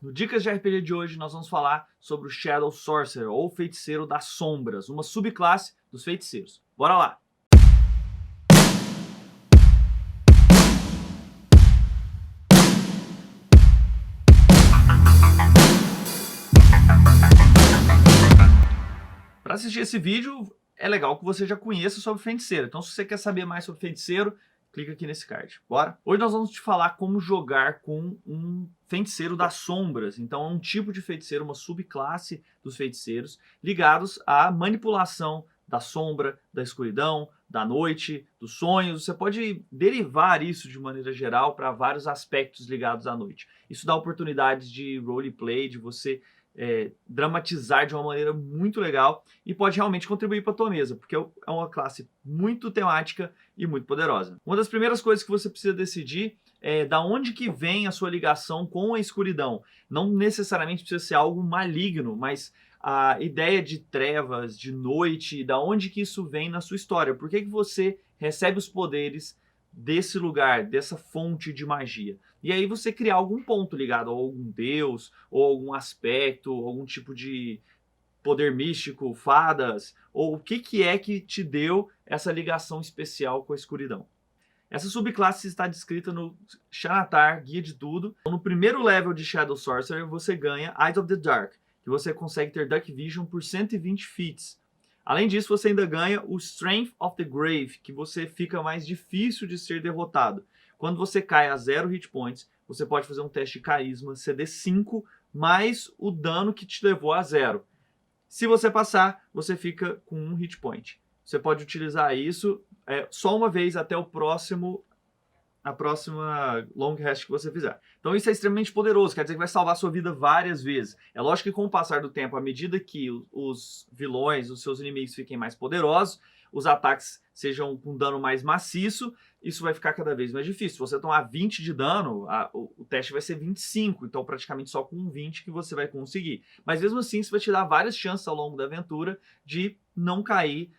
No Dicas de RPG de hoje, nós vamos falar sobre o Shadow Sorcerer, ou Feiticeiro das Sombras, uma subclasse dos feiticeiros. Bora lá! Para assistir esse vídeo, é legal que você já conheça sobre feiticeiro. Então, se você quer saber mais sobre feiticeiro, clica aqui nesse card. Bora? Hoje nós vamos te falar como jogar com um feiticeiro das sombras. Então, é um tipo de feiticeiro, uma subclasse dos feiticeiros, ligados à manipulação da sombra, da escuridão, da noite, dos sonhos. Você pode derivar isso de maneira geral para vários aspectos ligados à noite. Isso dá oportunidades de roleplay, de você dramatizar de uma maneira muito legal e pode realmente contribuir para a tua mesa, porque é uma classe muito temática e muito poderosa. Uma das primeiras coisas que você precisa decidir é da onde que vem a sua ligação com a escuridão. Não necessariamente precisa ser algo maligno, mas a ideia de trevas, de noite, da onde que isso vem na sua história. Por que você recebe os poderes desse lugar, dessa fonte de magia? E aí você criar algum ponto ligado a algum deus, ou algum aspecto, algum tipo de poder místico, fadas, ou o que é que te deu essa ligação especial com a escuridão. Essa subclasse está descrita no Xanatar, Guia de Tudo. No primeiro level de Shadow Sorcerer, você ganha Eyes of the Dark, que você consegue ter Dark Vision por 120 feats. Além disso, você ainda ganha o Strength of the Grave, que você fica mais difícil de ser derrotado. Quando você cai a 0 hit points, você pode fazer um teste de carisma CD 5 mais o dano que te levou a 0. Se você passar, você fica com 1 hit point. Você pode utilizar isso só uma vez até a próxima long rest que você fizer. Então isso é extremamente poderoso, quer dizer que vai salvar a sua vida várias vezes. É lógico que com o passar do tempo, à medida que os vilões, os seus inimigos fiquem mais poderosos, os ataques sejam com dano mais maciço, isso vai ficar cada vez mais difícil. Se você tomar 20 de dano, o teste vai ser 25, então praticamente só com 20 que você vai conseguir. Mas mesmo assim, isso vai te dar várias chances ao longo da aventura de não cair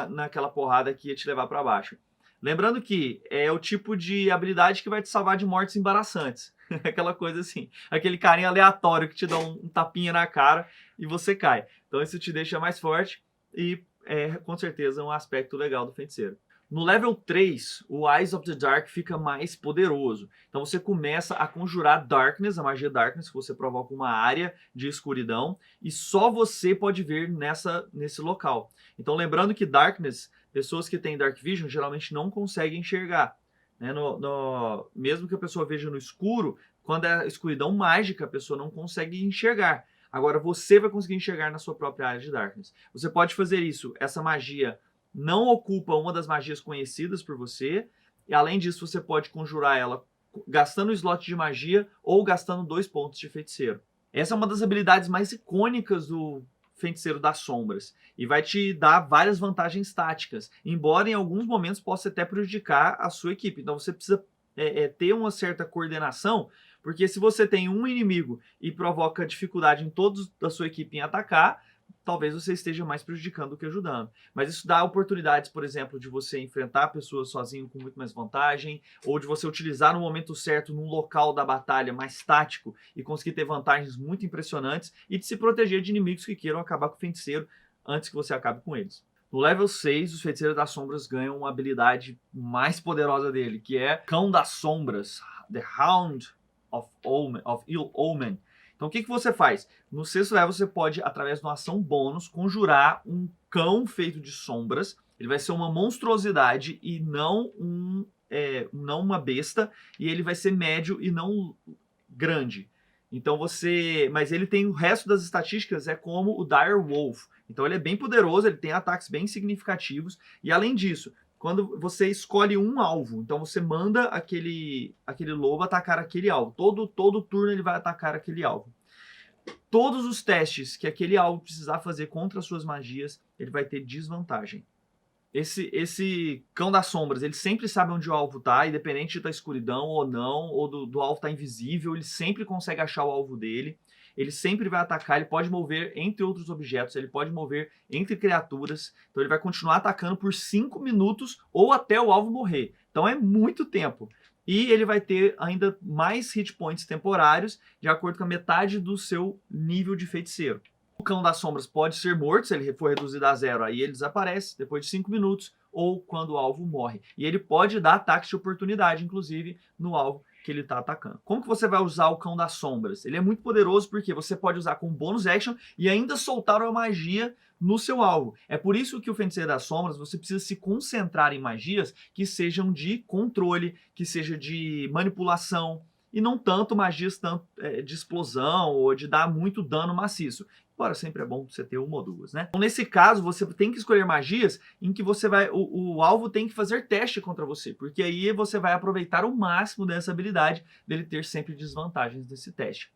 naquela porrada que ia te levar para baixo. Lembrando que é o tipo de habilidade que vai te salvar de mortes embaraçantes. Aquela coisa assim, aquele carinha aleatório que te dá um tapinha na cara e você cai. Então isso te deixa mais forte e com certeza um aspecto legal do feiticeiro. No level 3, o Eyes of the Dark fica mais poderoso. Então você começa a conjurar Darkness, a magia Darkness, que você provoca uma área de escuridão, e só você pode ver nesse local. Então lembrando que Darkness, pessoas que têm Dark Vision geralmente não conseguem enxergar. Né? Mesmo que a pessoa veja no escuro, quando é escuridão mágica, a pessoa não consegue enxergar. Agora você vai conseguir enxergar na sua própria área de Darkness. Você pode fazer isso, essa magia não ocupa uma das magias conhecidas por você, e além disso você pode conjurar ela gastando o slot de magia ou gastando 2 pontos de feiticeiro. Essa é uma das habilidades mais icônicas do Feiticeiro das Sombras e vai te dar várias vantagens táticas, embora em alguns momentos possa até prejudicar a sua equipe. Então você precisa ter uma certa coordenação, porque se você tem um inimigo e provoca dificuldade em todos da sua equipe em atacar, talvez você esteja mais prejudicando do que ajudando. Mas isso dá oportunidades, por exemplo, de você enfrentar pessoas sozinho com muito mais vantagem, ou de você utilizar no momento certo, num local da batalha mais tático, e conseguir ter vantagens muito impressionantes, e de se proteger de inimigos que queiram acabar com o feiticeiro antes que você acabe com eles. No level 6, os Feiticeiros das Sombras ganham uma habilidade mais poderosa dele, que é Cão das Sombras, The Hound of Ill Omen. Então o que você faz? No sexto level você pode, através de uma ação bônus, conjurar um cão feito de sombras. Ele vai ser uma monstruosidade e não uma besta. E ele vai ser médio e não grande. Então mas ele tem o resto das estatísticas, é como o Dire Wolf. Então ele é bem poderoso, ele tem ataques bem significativos. E além disso, quando você escolhe um alvo, então você manda aquele lobo atacar aquele alvo. Todo turno ele vai atacar aquele alvo. Todos os testes que aquele alvo precisar fazer contra as suas magias, ele vai ter desvantagem. Esse Cão das Sombras, ele sempre sabe onde o alvo tá, independente de estar escuridão ou não, ou do alvo estar invisível, ele sempre consegue achar o alvo dele. Ele sempre vai atacar, ele pode mover entre outros objetos, ele pode mover entre criaturas. Então ele vai continuar atacando por 5 minutos ou até o alvo morrer. Então é muito tempo. E ele vai ter ainda mais hit points temporários, de acordo com a metade do seu nível de feiticeiro. O Cão das Sombras pode ser morto, se ele for reduzido a 0, aí ele desaparece depois de 5 minutos, ou quando o alvo morre. E ele pode dar ataques de oportunidade, inclusive, no alvo que ele está atacando. Como que você vai usar o Cão das Sombras? Ele é muito poderoso porque você pode usar com bônus action e ainda soltar uma magia no seu alvo. É por isso que o Feiticeiro das Sombras, você precisa se concentrar em magias que sejam de controle, que seja de manipulação, e não tanto magias de explosão ou de dar muito dano maciço. Embora sempre é bom você ter uma ou duas, né? Então, nesse caso, você tem que escolher magias em que você vai, o alvo tem que fazer teste contra você, porque aí você vai aproveitar o máximo dessa habilidade dele ter sempre desvantagens nesse teste.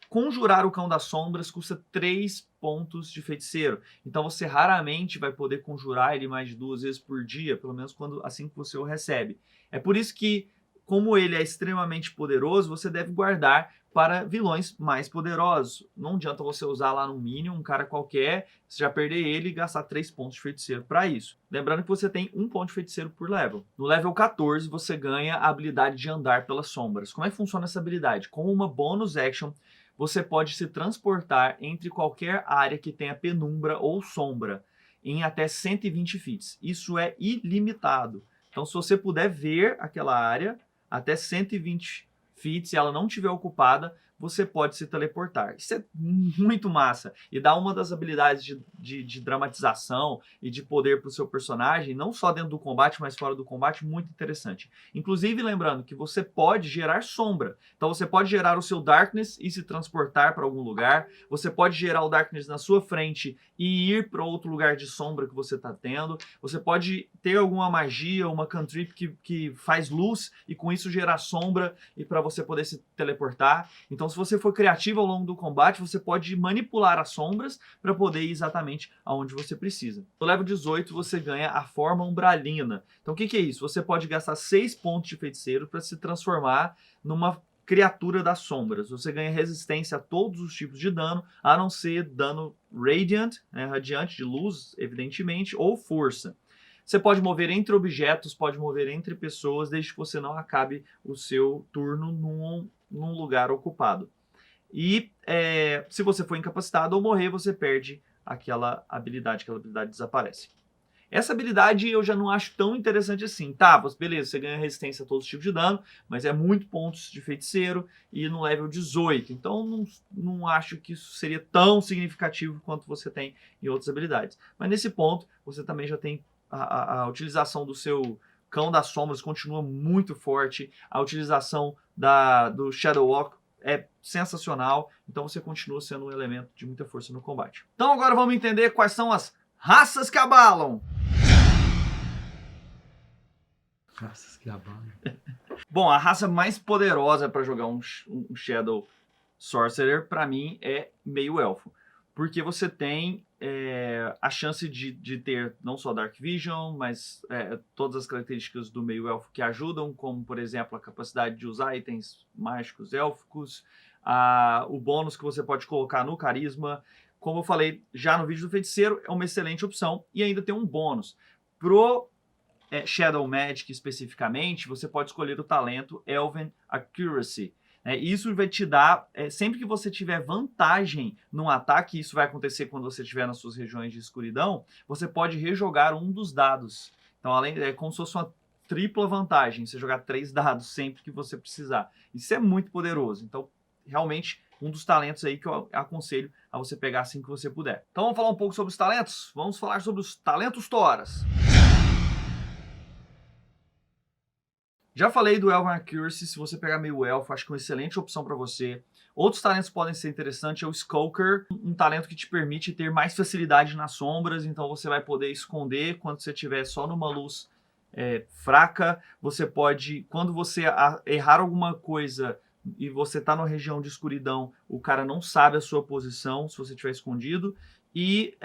Conjurar o Cão das Sombras custa 3 pontos de feiticeiro. Então você raramente vai poder conjurar ele mais de 2 vezes por dia, pelo menos assim que você o recebe. É por isso que, como ele é extremamente poderoso, você deve guardar para vilões mais poderosos. Não adianta você usar lá no mínimo um cara qualquer, você já perder ele e gastar 3 pontos de feiticeiro para isso. Lembrando que você tem 1 ponto de feiticeiro por level. No level 14 você ganha a habilidade de andar pelas sombras. Como é que funciona essa habilidade? Com uma bonus action, você pode se transportar entre qualquer área que tenha penumbra ou sombra em até 120 feet. Isso é ilimitado. Então, se você puder ver aquela área até 120 feet, se ela não estiver ocupada, você pode se teleportar. Isso é muito massa e dá uma das habilidades de dramatização e de poder para o seu personagem, não só dentro do combate, mas fora do combate, muito interessante. Inclusive, lembrando que você pode gerar sombra. Então, você pode gerar o seu Darkness e se transportar para algum lugar. Você pode gerar o Darkness na sua frente e ir para outro lugar de sombra que você está tendo. Você pode ter alguma magia, uma cantrip que faz luz e com isso gerar sombra e para você poder se teleportar. Então, se você for criativo ao longo do combate, você pode manipular as sombras para poder ir exatamente aonde você precisa. No level 18, você ganha a forma umbralina. Então, o que é isso? Você pode gastar 6 pontos de feiticeiro para se transformar numa criatura das sombras. Você ganha resistência a todos os tipos de dano, a não ser dano radiant, né, radiante de luz, evidentemente, ou força. Você pode mover entre objetos, pode mover entre pessoas, desde que você não acabe o seu turno num lugar ocupado. E se você for incapacitado ou morrer, você perde aquela habilidade desaparece. Essa habilidade eu já não acho tão interessante assim. Tá, beleza, você ganha resistência a todos os tipos de dano, mas é muito pontos de feiticeiro e no level 18. Então não acho que isso seria tão significativo quanto você tem em outras habilidades. Mas nesse ponto, você também já tem a utilização do seu Cão das Sombras continua muito forte. A utilização do Shadow Walk é sensacional. Então você continua sendo um elemento de muita força no combate. Então agora vamos entender quais são as raças que abalam. Raças que abalam. Bom, a raça mais poderosa para jogar um Shadow Sorcerer, para mim, é meio elfo. Porque você tem a chance de ter não só Dark Vision, mas todas as características do meio elfo que ajudam, como, por exemplo, a capacidade de usar itens mágicos élficos, o bônus que você pode colocar no carisma. Como eu falei já no vídeo do feiticeiro, é uma excelente opção e ainda tem um bônus. Pro Shadow Magic especificamente, você pode escolher o talento Elven Accuracy. Isso vai te dar, sempre que você tiver vantagem num ataque, isso vai acontecer quando você estiver nas suas regiões de escuridão, você pode rejogar um dos dados. Então, é como se fosse uma tripla vantagem, você jogar 3 dados sempre que você precisar. Isso é muito poderoso. Então, realmente, um dos talentos aí que eu aconselho a você pegar assim que você puder. Então, vamos falar um pouco sobre os talentos? Vamos falar sobre os talentos Thoras. Já falei do Elven Accuracy, se você pegar meio elfo, acho que é uma excelente opção para você. Outros talentos podem ser interessantes, é o Skulker, um talento que te permite ter mais facilidade nas sombras, então você vai poder esconder quando você estiver só numa luz fraca. Você pode, quando você errar alguma coisa e você está na região de escuridão, o cara não sabe a sua posição se você estiver escondido. E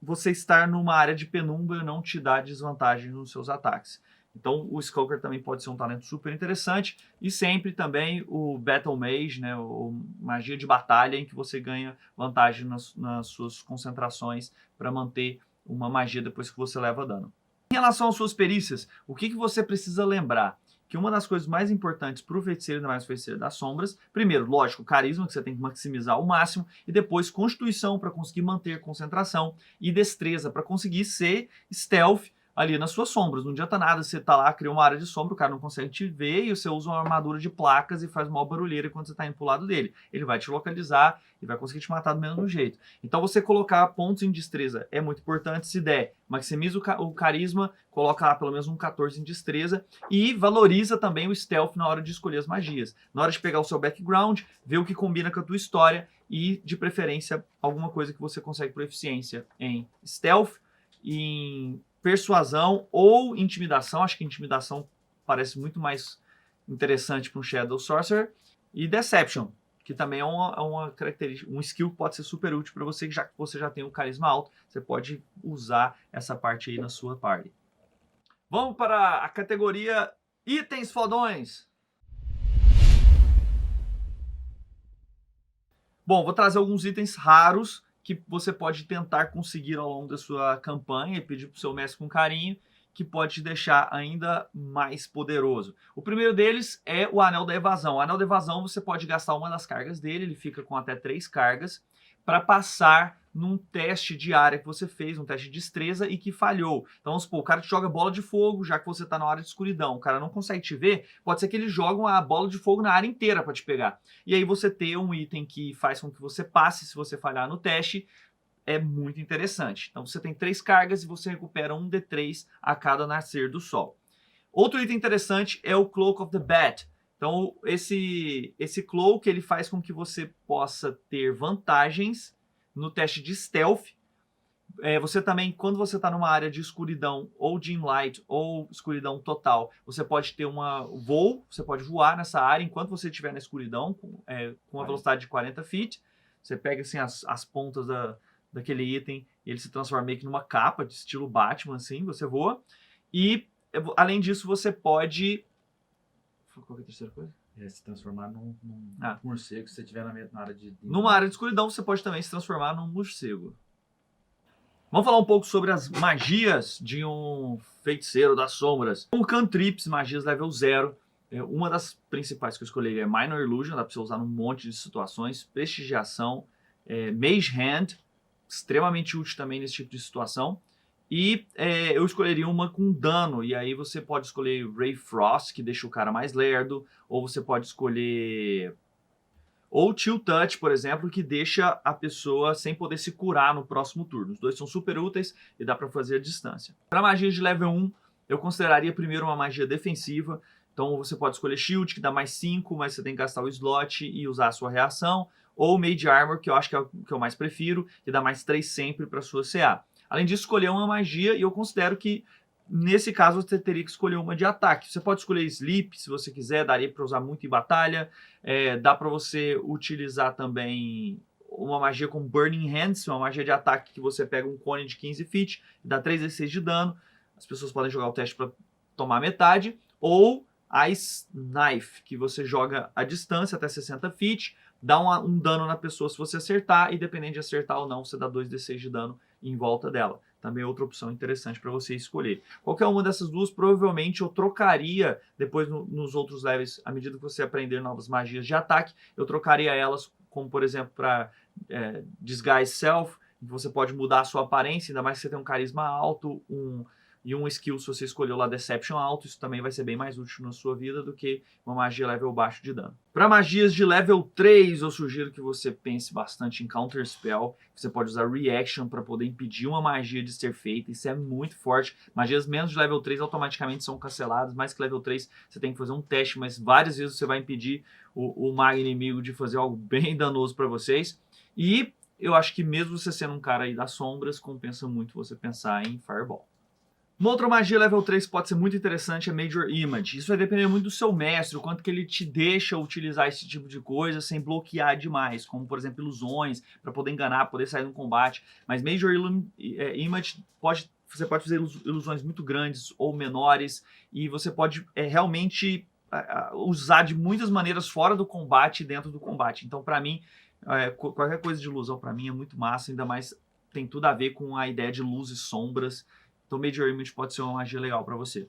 você estar numa área de penumbra não te dá desvantagem nos seus ataques. Então o Skulker também pode ser um talento super interessante. E sempre também o Battle Mage, né, o magia de batalha, em que você ganha vantagem nas suas concentrações para manter uma magia depois que você leva dano. Em relação às suas perícias, o que você precisa lembrar? que uma das coisas mais importantes para o feiticeiro, ainda mais o feiticeiro das sombras, primeiro, lógico, carisma, que você tem que maximizar ao máximo, e depois constituição para conseguir manter concentração e destreza para conseguir ser stealth ali nas suas sombras. Não adianta nada você tá lá, cria uma área de sombra, o cara não consegue te ver e você usa uma armadura de placas e faz uma barulheira quando você tá indo pro lado dele. Ele vai te localizar e vai conseguir te matar do mesmo jeito. Então você colocar pontos em destreza é muito importante. Se der, maximiza o carisma, coloca lá pelo menos um 14 em destreza e valoriza também o stealth na hora de escolher as magias. Na hora de pegar o seu background, ver o que combina com a tua história e, de preferência, alguma coisa que você consegue por eficiência em stealth, em persuasão ou intimidação. Acho que intimidação parece muito mais interessante para um Shadow Sorcerer. E Deception, que também é uma característica, um skill que pode ser super útil para você, já que você já tem um carisma alto, você pode usar essa parte aí na sua party. Vamos para a categoria itens fodões. Bom, vou trazer alguns itens raros que você pode tentar conseguir ao longo da sua campanha e pedir para o seu mestre com carinho, que pode te deixar ainda mais poderoso. O primeiro deles é o Anel da Evasão. O Anel da Evasão você pode gastar uma das cargas dele, ele fica com até 3 cargas, para passar num teste de área que você fez, um teste de destreza e que falhou. Então vamos supor, o cara te joga bola de fogo, já que você está na área de escuridão, o cara não consegue te ver, pode ser que ele jogue uma bola de fogo na área inteira para te pegar. E aí você ter um item que faz com que você passe se você falhar no teste, é muito interessante. Então você tem 3 cargas e você recupera um D3 a cada nascer do sol. Outro item interessante é o Cloak of the Bat. Então esse Cloak ele faz com que você possa ter vantagens no teste de Stealth. Você também, quando você está numa área de escuridão ou dim light ou escuridão total, você pode ter voo, você pode voar nessa área enquanto você estiver na escuridão com a velocidade de 40 feet. Você pega assim as pontas daquele item e ele se transforma meio que numa capa de estilo Batman, assim, você voa. E além disso você pode... Qual que é a terceira coisa? Se transformar num morcego se você estiver na área de... Numa área de escuridão você pode também se transformar num morcego. Vamos falar um pouco sobre as magias de um feiticeiro das sombras. Um cantrips, magias level 0. Uma das principais que eu escolhi é Minor Illusion, dá para você usar num monte de situações. Prestigiação, Mage Hand, extremamente útil também nesse tipo de situação. E eu escolheria uma com dano, e aí você pode escolher Ray Frost, que deixa o cara mais lerdo, ou você pode escolher... Ou Chill Touch, por exemplo, que deixa a pessoa sem poder se curar no próximo turno. Os dois são super úteis e dá para fazer à distância. Para magias de level 1, eu consideraria primeiro uma magia defensiva. Então você pode escolher Shield, que dá mais 5, mas você tem que gastar o slot e usar a sua reação. Ou Mage Armor, que eu acho que é o que eu mais prefiro, que dá mais 3 sempre para sua CA. Além disso, escolher uma magia, e eu considero que nesse caso você teria que escolher uma de ataque. Você pode escolher Sleep, se você quiser, daria para usar muito em batalha. Dá para você utilizar também uma magia como Burning Hands, uma magia de ataque que você pega um cone de 15 feet, dá 3d6 de dano. As pessoas podem jogar o teste para tomar metade. Ou Ice Knife, que você joga a distância até 60 feet, dá um dano na pessoa se você acertar, e dependendo de acertar ou não, você dá 2d6 de dano em volta dela. Também é outra opção interessante para você escolher. Qualquer uma dessas duas, provavelmente eu trocaria depois nos outros levels, à medida que você aprender novas magias de ataque, eu trocaria elas, como por exemplo para Disguise Self, que você pode mudar a sua aparência, ainda mais que você tem um carisma alto, e um skill, se você escolheu lá Deception alto, isso também vai ser bem mais útil na sua vida do que uma magia level baixo de dano. Para magias de level 3, eu sugiro que você pense bastante em Counter Spell. Você pode usar Reaction para poder impedir uma magia de ser feita, isso é muito forte. Magias menos de level 3 automaticamente são canceladas, mais que level 3 você tem que fazer um teste, mas várias vezes você vai impedir o mago inimigo de fazer algo bem danoso para vocês. E eu acho que mesmo você sendo um cara aí das sombras, compensa muito você pensar em Fireball. Uma outra magia level 3 pode ser muito interessante é Major Image. Isso vai depender muito do seu mestre, o quanto que ele te deixa utilizar esse tipo de coisa sem bloquear demais, como por exemplo ilusões, para poder enganar, poder sair no combate. Mas Major Image você pode fazer ilusões muito grandes ou menores, e você pode realmente usar de muitas maneiras fora do combate e dentro do combate. Então para mim, qualquer coisa de ilusão para mim é muito massa, ainda mais tem tudo a ver com a ideia de luz e sombras. Então Major Image pode ser uma magia legal para você.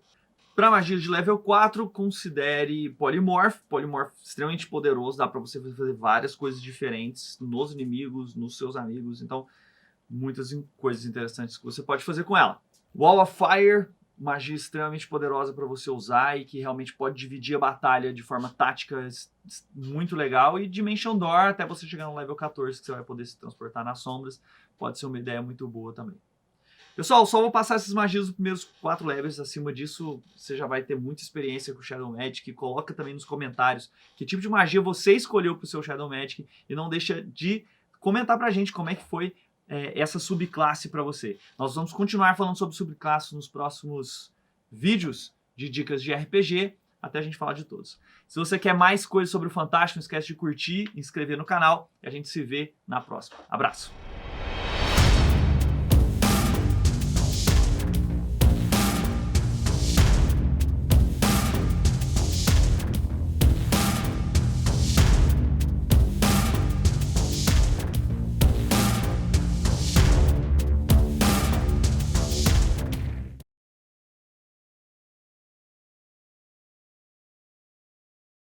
Para magia de level 4, considere Polymorph. Polymorph extremamente poderoso, dá para você fazer várias coisas diferentes nos inimigos, nos seus amigos. Então, muitas coisas interessantes que você pode fazer com ela. Wall of Fire, magia extremamente poderosa para você usar e que realmente pode dividir a batalha de forma tática muito legal. E Dimension Door, até você chegar no level 14, que você vai poder se transportar nas sombras, pode ser uma ideia muito boa também. Pessoal, só vou passar essas magias nos primeiros 4 levels. Acima disso, você já vai ter muita experiência com o Shadow Magic. Coloca também nos comentários que tipo de magia você escolheu para o seu Shadow Magic. E não deixa de comentar pra gente como é que foi essa subclasse para você. Nós vamos continuar falando sobre subclasses nos próximos vídeos de dicas de RPG, até a gente falar de todos. Se você quer mais coisas sobre o Fantástico, não esquece de curtir, inscrever no canal e a gente se vê na próxima. Abraço!